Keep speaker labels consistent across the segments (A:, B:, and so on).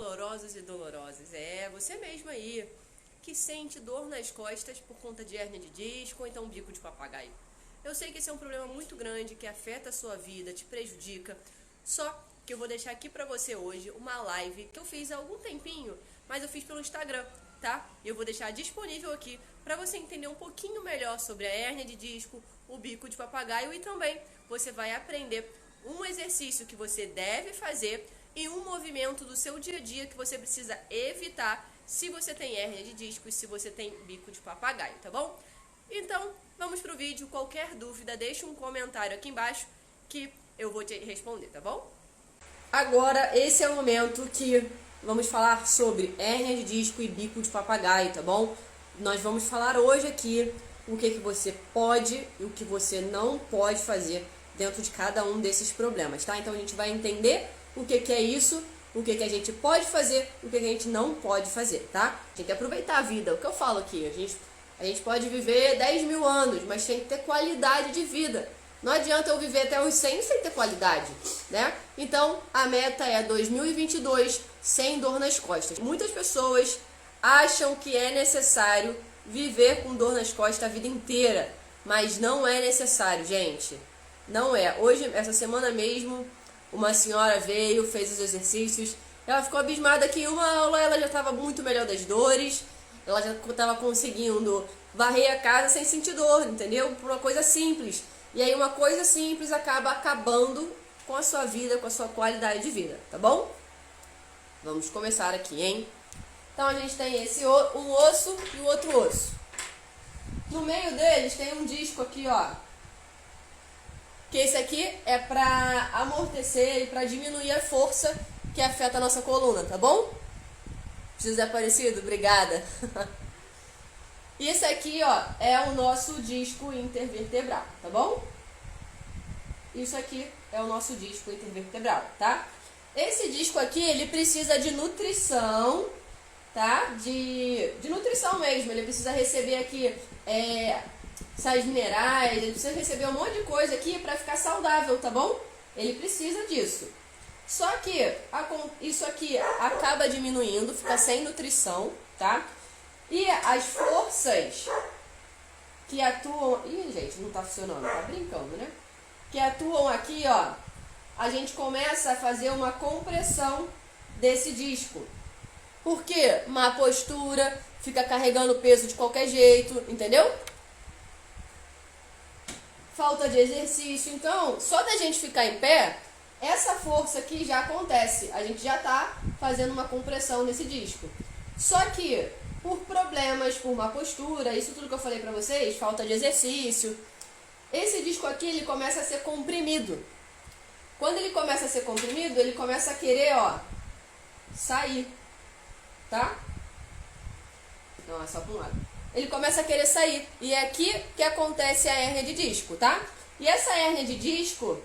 A: dolorosos e dolorosas. É você mesmo aí que sente dor nas costas por conta de hérnia de disco ou então bico de papagaio. Eu sei que esse é um problema muito grande que afeta a sua vida, te prejudica. Só que eu vou deixar aqui pra você hoje uma live que eu fiz há algum tempinho, mas eu fiz pelo Instagram, tá? Eu vou deixar disponível aqui pra você entender um pouquinho melhor sobre a hérnia de disco, o bico de papagaio e também você vai aprender um exercício que você deve fazer e um movimento do seu dia a dia que você precisa evitar se você tem hérnia de disco e se você tem bico de papagaio, tá bom? Então, vamos pro vídeo. Qualquer dúvida, deixa um comentário aqui embaixo que eu vou te responder, tá bom? Agora, esse é o momento que vamos falar sobre hérnia de disco e bico de papagaio, tá bom? Nós vamos falar hoje aqui o que você pode e o que você não pode fazer dentro de cada um desses problemas, tá? Então a gente vai entender o que é isso, o que a gente pode fazer, o que a gente não pode fazer, tá? Tem que aproveitar a vida, o que eu falo aqui, a gente pode viver 10 mil anos, mas tem que ter qualidade de vida. Não adianta eu viver até os 100 sem ter qualidade, né? Então, a meta é 2022 sem dor nas costas. Muitas pessoas acham que é necessário viver com dor nas costas a vida inteira, mas não é necessário, gente. Não é. Hoje, essa semana mesmo, uma senhora veio, fez os exercícios, ela ficou abismada que em uma aula ela já estava muito melhor das dores, ela já estava conseguindo varrer a casa sem sentir dor, entendeu? Por uma coisa simples. E aí uma coisa simples acaba acabando com a sua vida, com a sua qualidade de vida, tá bom? Vamos começar aqui, hein? Então a gente tem um osso e o outro osso. No meio deles tem um disco aqui, ó. Que esse aqui é pra amortecer e pra diminuir a força que afeta a nossa coluna, tá bom? José Aparecido, obrigada. E esse aqui, ó, é o nosso disco intervertebral, tá bom? Isso aqui é o nosso disco intervertebral, tá? Esse disco aqui, ele precisa de nutrição, tá? De nutrição mesmo, ele precisa receber aqui sais minerais, ele precisa receber um monte de coisa aqui pra ficar saudável, tá bom? Ele precisa disso. Só que isso aqui acaba diminuindo, fica sem nutrição, tá? E as forças que atuam... Ih, gente, não tá funcionando, tá brincando, né? Que atuam aqui, ó, a gente começa a fazer uma compressão desse disco. Por quê? Má postura, fica carregando peso de qualquer jeito, entendeu? Falta de exercício. Então, só da gente ficar em pé, essa força aqui já acontece. A gente já tá fazendo uma compressão nesse disco. Só que, por problemas, por má postura, isso tudo que eu falei pra vocês, falta de exercício, esse disco aqui, ele começa a ser comprimido. Quando ele começa a ser comprimido, ele começa a querer, ó, sair, tá? Não, é só pra um lado. Ele começa a querer sair. E é aqui que acontece a hérnia de disco, tá? E essa hérnia de disco,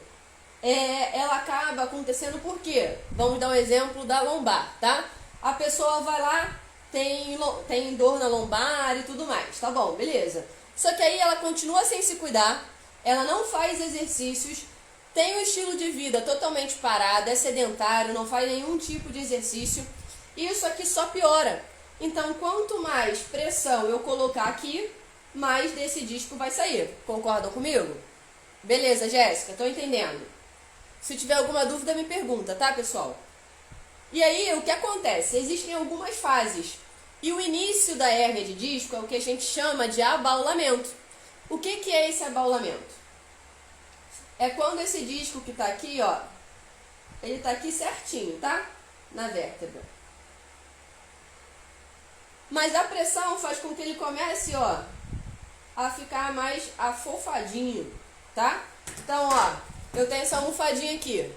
A: ela acaba acontecendo por quê? Vamos dar um exemplo da lombar, tá? A pessoa vai lá, tem dor na lombar e tudo mais, tá bom, beleza. Só que aí ela continua sem se cuidar, ela não faz exercícios, tem um estilo de vida totalmente parado, é sedentário, não faz nenhum tipo de exercício. E isso aqui só piora. Então, quanto mais pressão eu colocar aqui, mais desse disco vai sair. Concordam comigo? Beleza, Jéssica, tô entendendo. Se tiver alguma dúvida, me pergunta, tá, pessoal? E aí, o que acontece? Existem algumas fases. E o início da hérnia de disco é o que a gente chama de abaulamento. O que é esse abaulamento? É quando esse disco que tá aqui, ó, ele tá aqui certinho, tá? Na vértebra. Mas a pressão faz com que ele comece, ó, a ficar mais afofadinho, tá? Então, ó, eu tenho essa almofadinha aqui.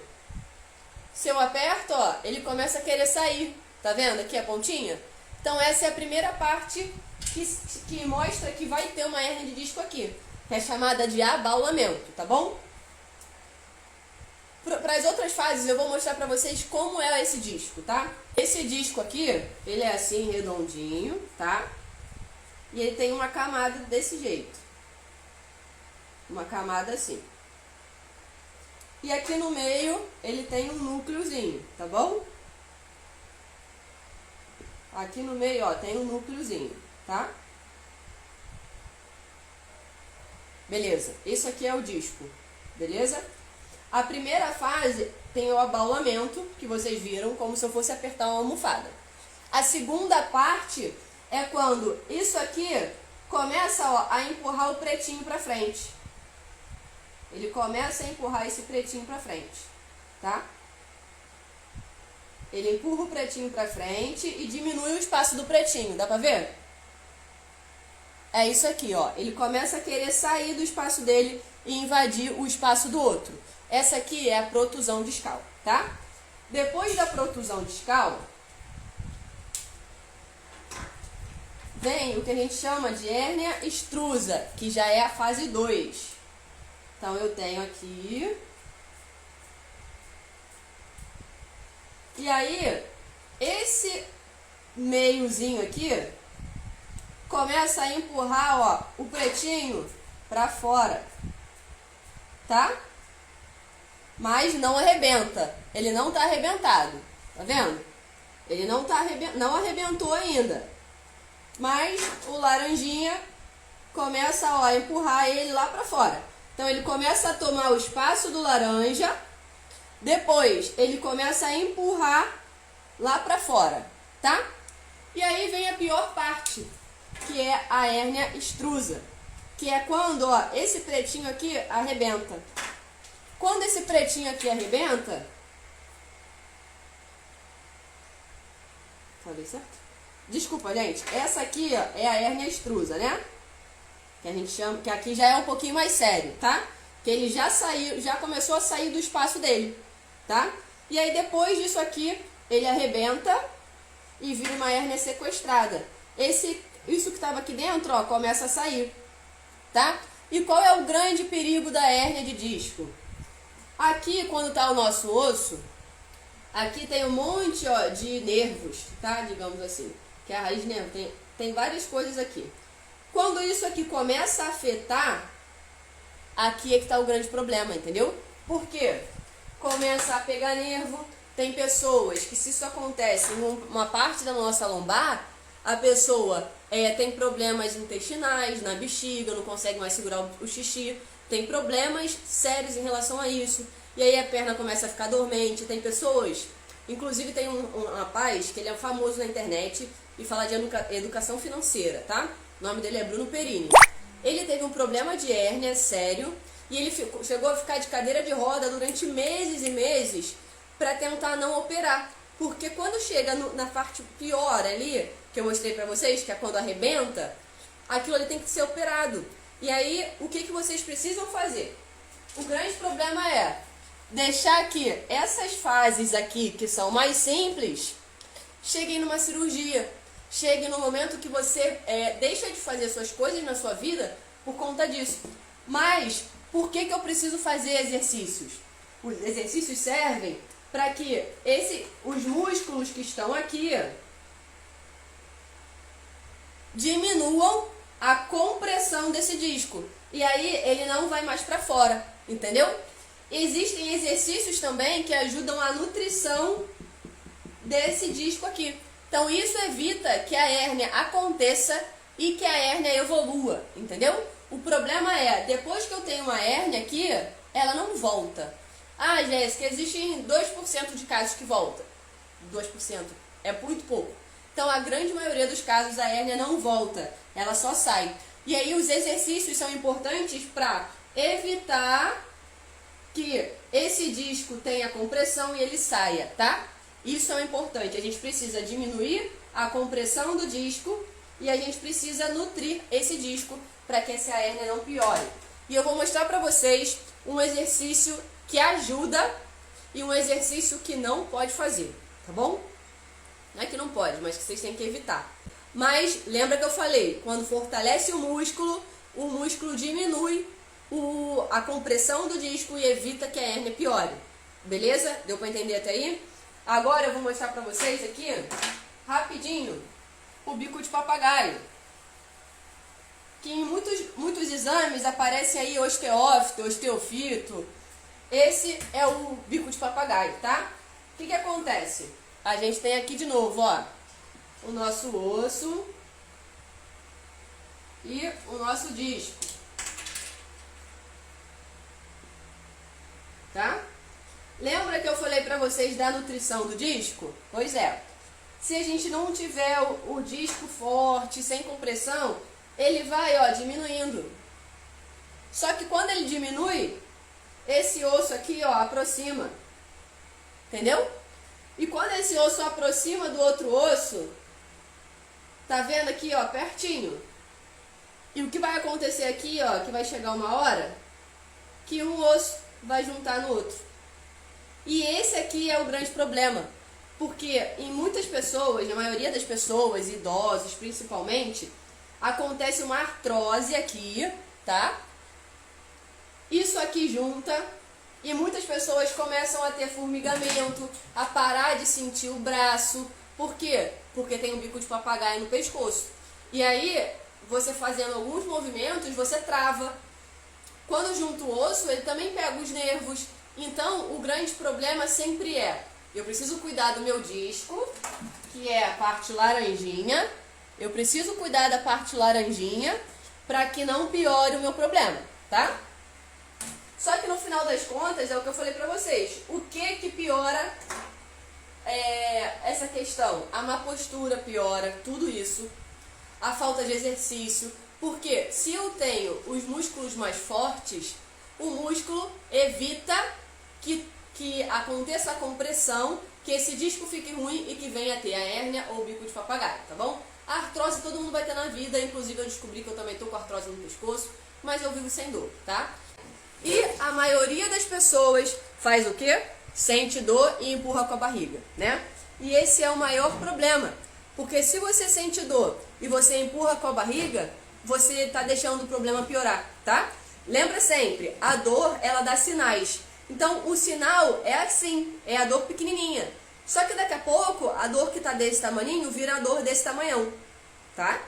A: Se eu aperto, ó, ele começa a querer sair. Tá vendo aqui a pontinha? Então essa é a primeira parte que mostra que vai ter uma hérnia de disco aqui, que é chamada de abaulamento, tá bom? Para as outras fases eu vou mostrar para vocês como é esse disco, tá? Esse disco aqui, ele é assim, redondinho, tá? E ele tem uma camada desse jeito. Uma camada assim. E aqui no meio ele tem um núcleozinho, tá bom? Aqui no meio, ó, tem um núcleozinho, tá? Beleza, esse aqui é o disco, beleza? A primeira fase tem o abaulamento, que vocês viram, como se eu fosse apertar uma almofada. A segunda parte é quando isso aqui começa, ó, a empurrar o pretinho para frente. Ele começa a empurrar esse pretinho para frente, tá? Ele empurra o pretinho para frente e diminui o espaço do pretinho, dá pra ver? É isso aqui, ó. Ele começa a querer sair do espaço dele e invadir o espaço do outro. Essa aqui é a protusão discal, tá? Depois da protusão discal, vem o que a gente chama de hérnia extrusa, que já é a fase 2. Então, eu tenho aqui. E aí, esse meiozinho aqui começa a empurrar, ó, o pretinho pra fora, tá? Mas não arrebenta. Ele não tá arrebentado, tá vendo? Ele não arrebentou ainda. Mas o laranjinha começa, ó, a empurrar ele lá pra fora. Então ele começa a tomar o espaço do laranja, depois ele começa a empurrar lá pra fora, tá? E aí vem a pior parte, que é a hérnia extrusa, que é quando, ó, esse pretinho aqui arrebenta. Quando esse pretinho aqui arrebenta, falei certo? Desculpa, gente, essa aqui, ó, é a hérnia extrusa, né? Que a gente chama, que aqui já é um pouquinho mais sério, tá? Que ele já saiu, já começou a sair do espaço dele, tá? E aí depois disso aqui, ele arrebenta e vira uma hérnia sequestrada. Isso que estava aqui dentro, ó, começa a sair, tá? E qual é o grande perigo da hérnia de disco? Aqui, quando tá o nosso osso, aqui tem um monte, ó, de nervos, tá? Digamos assim, que é a raiz de nervo. Tem várias coisas aqui. Quando isso aqui começa a afetar, aqui é que tá o grande problema, entendeu? Por quê? Começa a pegar nervo. Tem pessoas que, se isso acontece em uma parte da nossa lombar, a pessoa tem problemas intestinais, na bexiga, não consegue mais segurar o xixi, tem problemas sérios em relação a isso. E aí a perna começa a ficar dormente. Tem pessoas, inclusive tem um rapaz que ele é famoso na internet e fala de educação financeira, tá? O nome dele é Bruno Perini. Ele teve um problema de hérnia sério e ele chegou a ficar de cadeira de roda durante meses e meses para tentar não operar. Porque quando chega na parte pior ali, que eu mostrei para vocês, que é quando arrebenta, aquilo ali tem que ser operado. E aí, o que vocês precisam fazer? O grande problema é deixar que essas fases aqui, que são mais simples, cheguem numa cirurgia. Chegue no momento que você deixa de fazer suas coisas na sua vida por conta disso. Mas, por que eu preciso fazer exercícios? Os exercícios servem para que os músculos que estão aqui diminuam a compressão desse disco. E aí ele não vai mais para fora, entendeu? Existem exercícios também que ajudam a nutrição desse disco aqui. Então isso evita que a hérnia aconteça e que a hérnia evolua, entendeu? O problema é, depois que eu tenho uma hérnia aqui, ela não volta. Ah, Jéssica, existem 2% de casos que volta. 2% é muito pouco. Então a grande maioria dos casos a hérnia não volta, ela só sai. E aí os exercícios são importantes para evitar que esse disco tenha compressão e ele saia, tá? Isso é importante, a gente precisa diminuir a compressão do disco e a gente precisa nutrir esse disco para que essa hérnia não piore. E eu vou mostrar para vocês um exercício que ajuda e um exercício que não pode fazer, tá bom? Não é que não pode, mas que vocês têm que evitar. Mas lembra que eu falei, quando fortalece o músculo diminui a compressão do disco e evita que a hérnia piore. Beleza? Deu para entender até aí? Agora eu vou mostrar para vocês aqui, rapidinho, o bico de papagaio. Que em muitos exames aparece aí osteófito, osteofito. Esse é o bico de papagaio, tá? O que acontece? A gente tem aqui de novo, ó, o nosso osso e o nosso disco. Tá? Lembra que eu falei pra vocês da nutrição do disco? Pois é. Se a gente não tiver o disco forte, sem compressão, ele vai, ó, diminuindo. Só que quando ele diminui, esse osso aqui, ó, aproxima. Entendeu? E quando esse osso aproxima do outro osso, tá vendo aqui, ó, pertinho. E o que vai acontecer aqui, ó, que vai chegar uma hora que um osso vai juntar no outro. E esse aqui é o grande problema. Porque em muitas pessoas, na maioria das pessoas, idosos principalmente, acontece uma artrose aqui, tá? Isso aqui junta e muitas pessoas começam a ter formigamento, a parar de sentir o braço. Por quê? Porque tem um bico de papagaio no pescoço. E aí, você fazendo alguns movimentos, você trava. Quando junta o osso, ele também pega os nervos. Então, o grande problema sempre é: eu preciso cuidar do meu disco, que é a parte laranjinha. Eu preciso cuidar da parte laranjinha para que não piore o meu problema, tá? Só que no final das contas, é o que eu falei pra vocês. O que piora essa questão? A má postura piora, tudo isso. A falta de exercício. Porque se eu tenho os músculos mais fortes, o músculo evita que aconteça a compressão, que esse disco fique ruim e que venha a ter a hérnia ou o bico de papagaio, tá bom? A artrose todo mundo vai ter na vida, inclusive eu descobri que eu também tô com artrose no pescoço, mas eu vivo sem dor, tá? E a maioria das pessoas faz o quê? Sente dor e empurra com a barriga, né? E esse é o maior problema, porque se você sente dor e você empurra com a barriga, você tá deixando o problema piorar, tá? Lembra sempre, a dor, ela dá sinais. Então, o sinal é assim, é a dor pequenininha. Só que daqui a pouco, a dor que tá desse tamaninho vira a dor desse tamanhão, tá?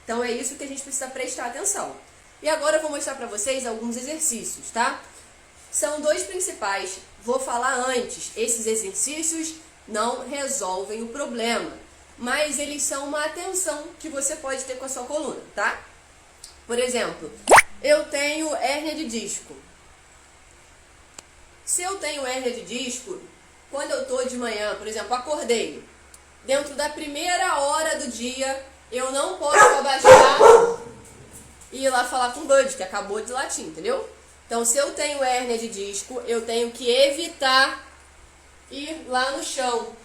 A: Então, é isso que a gente precisa prestar atenção. E agora eu vou mostrar pra vocês alguns exercícios, tá? São dois principais. Vou falar antes. Esses exercícios não resolvem o problema, mas eles são uma atenção que você pode ter com a sua coluna, tá? Por exemplo, eu tenho hérnia de disco. Se eu tenho hérnia de disco, quando eu tô de manhã, por exemplo, acordei, dentro da primeira hora do dia, eu não posso abaixar e ir lá falar com o Bud, que acabou de latir, entendeu? Então, se eu tenho hérnia de disco, eu tenho que evitar ir lá no chão,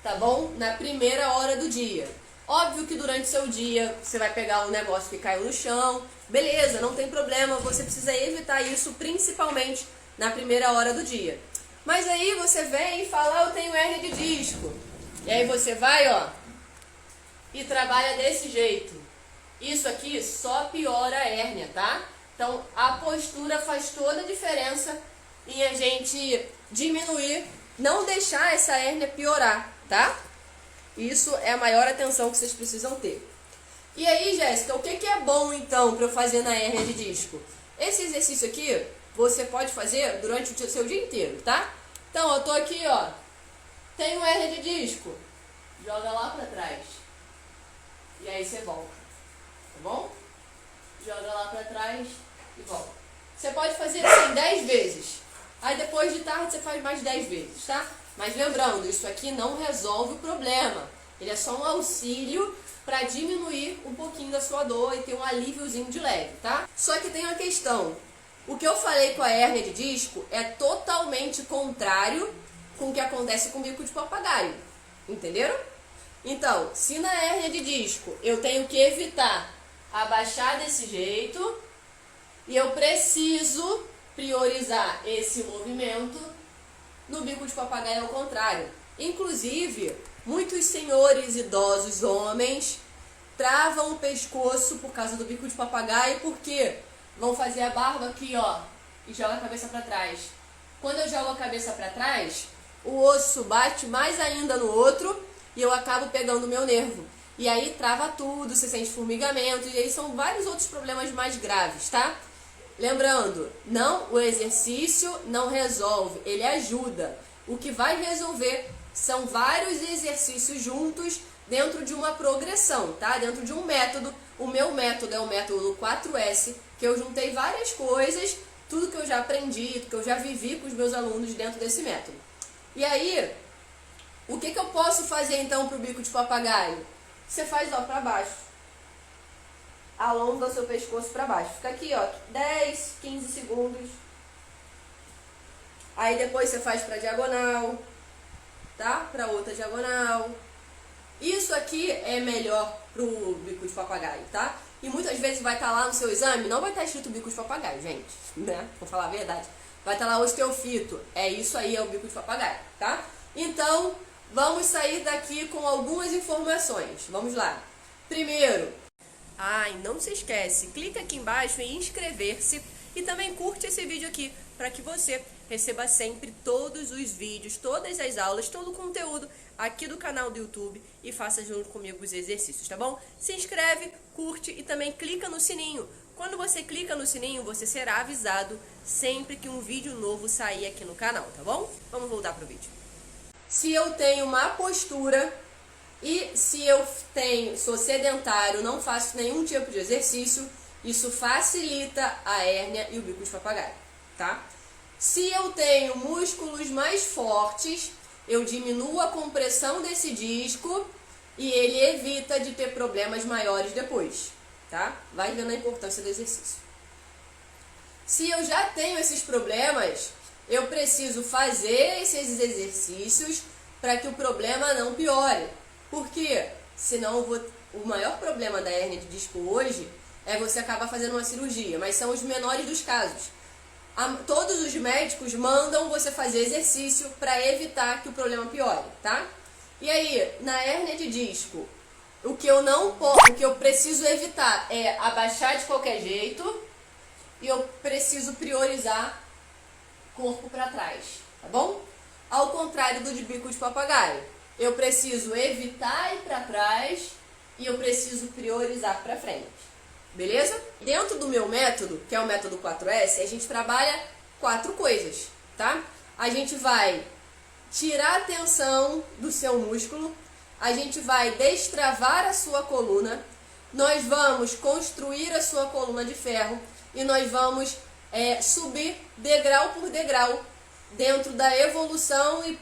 A: tá bom? Na primeira hora do dia. Óbvio que durante o seu dia, você vai pegar um negócio que caiu no chão, beleza, não tem problema, você precisa evitar isso, principalmente na primeira hora do dia. Mas aí você vem e fala, eu tenho hérnia de disco. E aí você vai, ó, e trabalha desse jeito. Isso aqui só piora a hérnia, tá? Então, a postura faz toda a diferença em a gente diminuir, não deixar essa hérnia piorar, tá? Isso é a maior atenção que vocês precisam ter. E aí, Jéssica, o que é bom, então, para eu fazer na hérnia de disco? Esse exercício aqui, você pode fazer durante o seu dia inteiro, tá? Então, eu tô aqui, ó, tenho hérnia de disco, joga lá pra trás. E aí você volta, tá bom? Joga lá pra trás e volta. Você pode fazer assim 10 vezes. Aí depois de tarde você faz mais 10 vezes, tá? Mas lembrando, isso aqui não resolve o problema. Ele é só um auxílio para diminuir um pouquinho da sua dor e ter um alíviozinho de leve, tá? Só que tem uma questão. O que eu falei com a hérnia de disco é totalmente contrário com o que acontece com o bico de papagaio. Entenderam? Então, se na hérnia de disco eu tenho que evitar abaixar desse jeito e eu preciso priorizar esse movimento, no bico de papagaio é o contrário. Inclusive, muitos senhores idosos, homens, travam o pescoço por causa do bico de papagaio, porque vão fazer a barba aqui, ó, e joga a cabeça para trás. Quando eu jogo a cabeça para trás, o osso bate mais ainda no outro e eu acabo pegando o meu nervo. E aí trava tudo, você sente formigamento, e aí são vários outros problemas mais graves, tá? Lembrando, o exercício não resolve, ele ajuda. O que vai resolver São vários exercícios juntos dentro de uma progressão, tá? Dentro de um método. O meu método é o método 4S, que eu juntei várias coisas, tudo que eu já aprendi, tudo que eu já vivi com os meus alunos dentro desse método. E aí, o que eu posso fazer então para o bico de papagaio? Você faz, ó, para baixo. Alonga o seu pescoço para baixo. Fica aqui, ó, 10, 15 segundos. Aí depois você faz para diagonal, tá? Para outra diagonal. Isso aqui é melhor pro bico de papagaio, tá? E muitas vezes vai estar lá no seu exame, não vai estar escrito bico de papagaio, gente, né? Vou falar a verdade. Vai estar lá osteofito. É isso aí, é o bico de papagaio, tá? Então, vamos sair daqui com algumas informações. Vamos lá. Primeiro, e não se esquece, clica aqui embaixo em inscrever-se e também curte esse vídeo aqui para que você receba sempre todos os vídeos, todas as aulas, todo o conteúdo aqui do canal do YouTube e faça junto comigo os exercícios, tá bom? Se inscreve, curte e também clica no sininho. Quando você clica no sininho, você será avisado sempre que um vídeo novo sair aqui no canal, tá bom? Vamos voltar pro vídeo. Se eu tenho má postura e se eu sou sedentário, não faço nenhum tipo de exercício, isso facilita a hérnia e o bico de papagaio, tá? Se eu tenho músculos mais fortes, eu diminuo a compressão desse disco e ele evita de ter problemas maiores depois, tá? Vai vendo a importância do exercício. Se eu já tenho esses problemas, eu preciso fazer esses exercícios para que o problema não piore. Porque senão o maior problema da hérnia de disco hoje é você acabar fazendo uma cirurgia, mas são os menores dos casos. Todos os médicos mandam você fazer exercício para evitar que o problema piore, tá? E aí, na hérnia de disco, o que eu preciso evitar é abaixar de qualquer jeito e eu preciso priorizar corpo para trás, tá bom? Ao contrário do de bico de papagaio, eu preciso evitar ir para trás e eu preciso priorizar para frente. Beleza? Dentro do meu método, que é o método 4S, a gente trabalha 4 coisas, tá? A gente vai tirar a tensão do seu músculo, a gente vai destravar a sua coluna, nós vamos construir a sua coluna de ferro e nós vamos subir degrau por degrau dentro da evolução e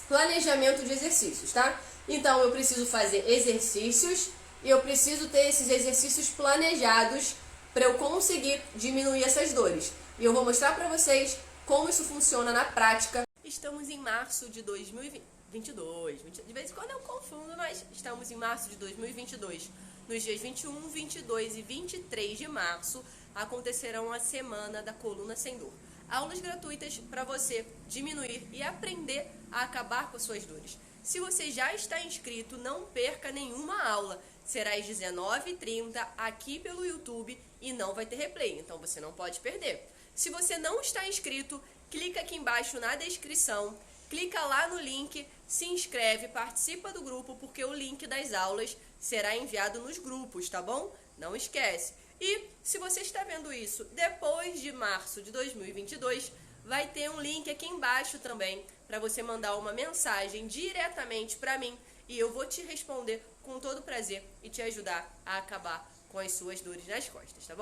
A: planejamento de exercícios, tá? Então eu preciso fazer exercícios e eu preciso ter esses exercícios planejados para eu conseguir diminuir essas dores. E eu vou mostrar para vocês como isso funciona na prática. Estamos em março de 2022. De vez em quando eu confundo, mas estamos em março de 2022. Nos dias 21, 22 e 23 de março acontecerão a Semana da Coluna Sem Dor. Aulas gratuitas para você diminuir e aprender a acabar com as suas dores. Se você já está inscrito, não perca nenhuma aula. Será às 19h30 aqui pelo YouTube e não vai ter replay, então você não pode perder. Se você não está inscrito, clica aqui embaixo na descrição, clica lá no link, se inscreve, participa do grupo, porque o link das aulas será enviado nos grupos, tá bom? Não esquece. E se você está vendo isso depois de março de 2022, vai ter um link aqui embaixo também para você mandar uma mensagem diretamente para mim e eu vou te responder com todo prazer e te ajudar a acabar com as suas dores nas costas, tá bom?